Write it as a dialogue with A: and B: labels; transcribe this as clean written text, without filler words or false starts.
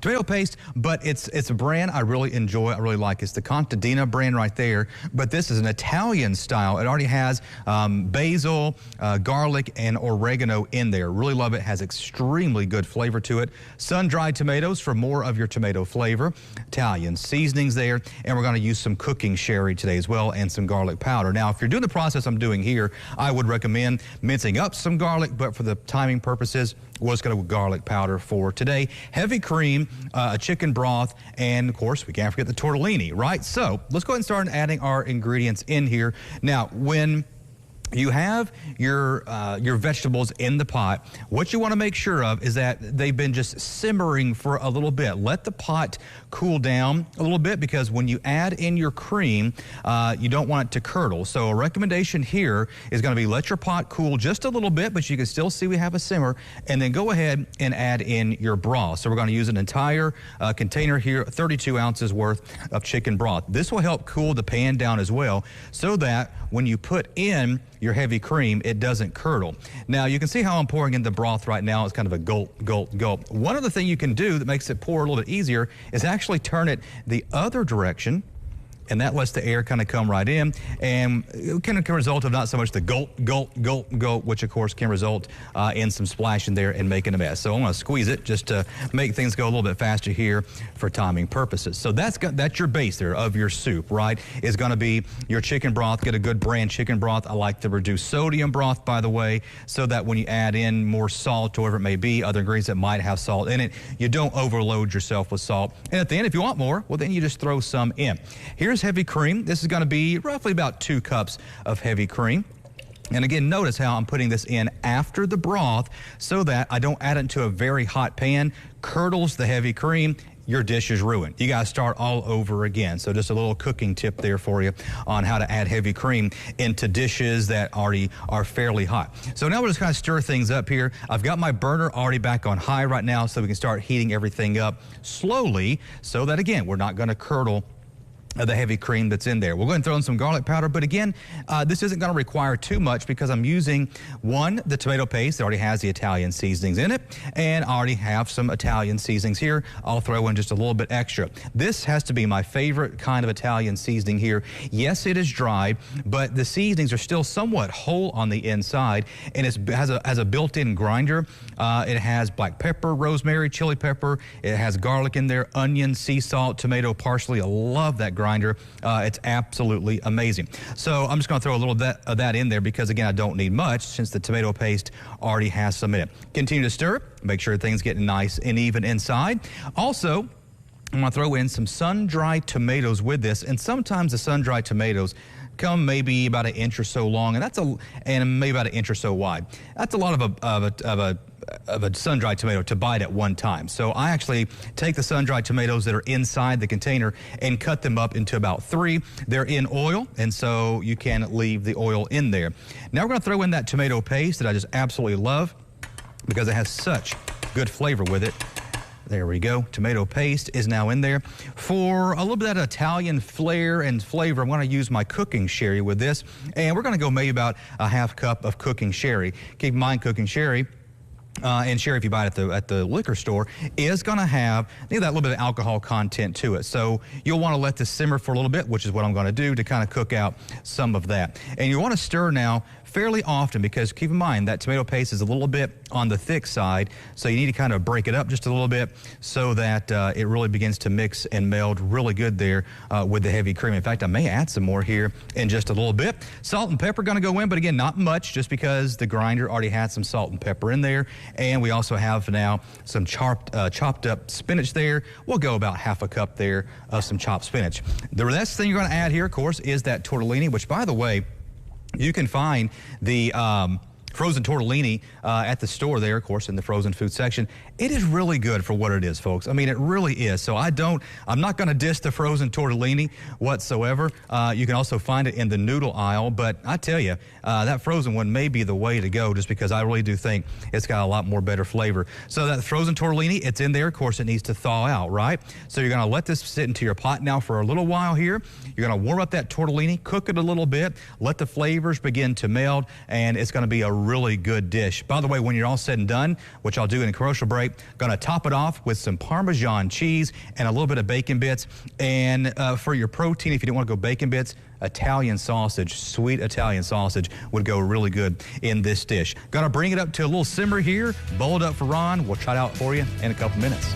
A: tomato paste, but it's a brand I really enjoy. I really like. It's the Contadina brand right there, but this is an Italian style. It already has basil, garlic, and oregano in there. Really love it. Has extremely good flavor to it. Sun-dried tomatoes for more of your tomato flavor. Italian seasonings there, and we're going to use some cooking sherry today as well, and some garlic powder. Now, if you're doing the process I'm doing here, I would recommend mincing up some garlic, but for the timing purposes, we're just going to go with garlic powder for today. Heavy cream, a chicken broth, and of course, we can't forget the tortellini, right? So let's go ahead and start adding our ingredients in here. Now, when you have your vegetables in the pot, what you want to make sure of is that they've been just simmering for a little bit. Let the pot cool down a little bit, because when you add in your cream, you don't want it to curdle. So a recommendation here is going to be let your pot cool just a little bit, but you can still see we have a simmer, and then go ahead and add in your broth. So we're going to use an entire container here, 32 ounces worth of chicken broth. This will help cool the pan down as well, so that when you put in your heavy cream, it doesn't curdle. Now, you can see how I'm pouring in the broth right now. It's kind of a gulp, gulp, gulp. One other thing you can do that makes it pour a little bit easier is actually turn it the other direction, and that lets the air kind of come right in, and it can result of not so much the gulp, gulp, gulp, gulp, which of course can result in some splashing there and making a mess. So I'm going to squeeze it just to make things go a little bit faster here for timing purposes. So that's your base there of your soup, right? Is going to be your chicken broth. Get a good brand chicken broth. I like the reduced sodium broth, by the way, so that when you add in more salt or whatever it may be, other ingredients that might have salt in it, you don't overload yourself with salt. And at the end, if you want more, well, then you just throw some in. Here's heavy cream. This is going to be roughly about 2 cups of heavy cream. And again, notice how I'm putting this in after the broth so that I don't add it into a very hot pan, curdles the heavy cream. Your dish is ruined. You got to start all over again. So just a little cooking tip there for you on how to add heavy cream into dishes that already are fairly hot. So now we'll just kind of stir things up here. I've got my burner already back on high right now, so we can start heating everything up slowly, so that again, we're not going to curdle the heavy cream that's in there. We'll go ahead and throw in some garlic powder, but again, this isn't going to require too much, because I'm using, one, the tomato paste that already has the Italian seasonings in it, and I already have some Italian seasonings here. I'll throw in just a little bit extra. This has to be my favorite kind of Italian seasoning here. Yes, it is dried, but the seasonings are still somewhat whole on the inside, and it has a built-in grinder. It has black pepper, rosemary, chili pepper. It has garlic in there, onion, sea salt, tomato, parsley. I love that grinder. It's absolutely amazing. So I'm just going to throw a little bit of that in there, because again, I don't need much since the tomato paste already has some in it. Continue to stir. Make sure things get nice and even inside. Also, I'm going to throw in some sun-dried tomatoes with this, and sometimes the sun-dried tomatoes come maybe about 1 inch or so long, and maybe about 1 inch or so wide. That's a lot of a sun-dried tomato to bite at one time. So I actually take the sun-dried tomatoes that are inside the container and cut them up into about 3. They're in oil, and so you can leave the oil in there. Now we're going to throw in that tomato paste that I just absolutely love, because it has such good flavor with it. There we go. Tomato paste is now in there. For a little bit of that Italian flair and flavor, I'm going to use my cooking sherry with this. And we're going to go maybe about a ½ cup of cooking sherry. Keep in mind, cooking sherry, and sherry, if you buy it at the liquor store, is going to have that little bit of alcohol content to it. So you'll want to let this simmer for a little bit, which is what I'm going to do to kind of cook out some of that. And you want to stir now fairly often, because keep in mind that tomato paste is a little bit on the thick side, so you need to kind of break it up just a little bit so that it really begins to mix and meld really good there with the heavy cream. In fact, I may add some more here in just a little bit. Salt and pepper going to go in, but again, not much, just because the grinder already had some salt and pepper in there. And we also have now some chopped up spinach there. We'll go about ½ cup there of some chopped spinach. The next thing you're going to add here, of course, is that tortellini, which, by the way, you can find the frozen tortellini at the store there, of course, in the frozen food section. It is really good for what it is, folks. I mean, it really is. So I'm not going to diss the frozen tortellini whatsoever. You can also find it in the noodle aisle, but I tell you, that frozen one may be the way to go, just because I really do think it's got a lot more better flavor. So that frozen tortellini, it's in there. Of course, it needs to thaw out, right? So you're going to let this sit into your pot now for a little while here. You're going to warm up that tortellini, cook it a little bit, let the flavors begin to meld, and it's going to be a really good dish. By the way, when you're all said and done, which I'll do in a commercial break, going to top it off with some Parmesan cheese and a little bit of bacon bits. And for your protein, if you didn't want to go bacon bits, Italian sausage, sweet Italian sausage would go really good in this dish. Going to bring it up to a little simmer here, bowl it up for Ron. We'll try it out for you in a couple minutes.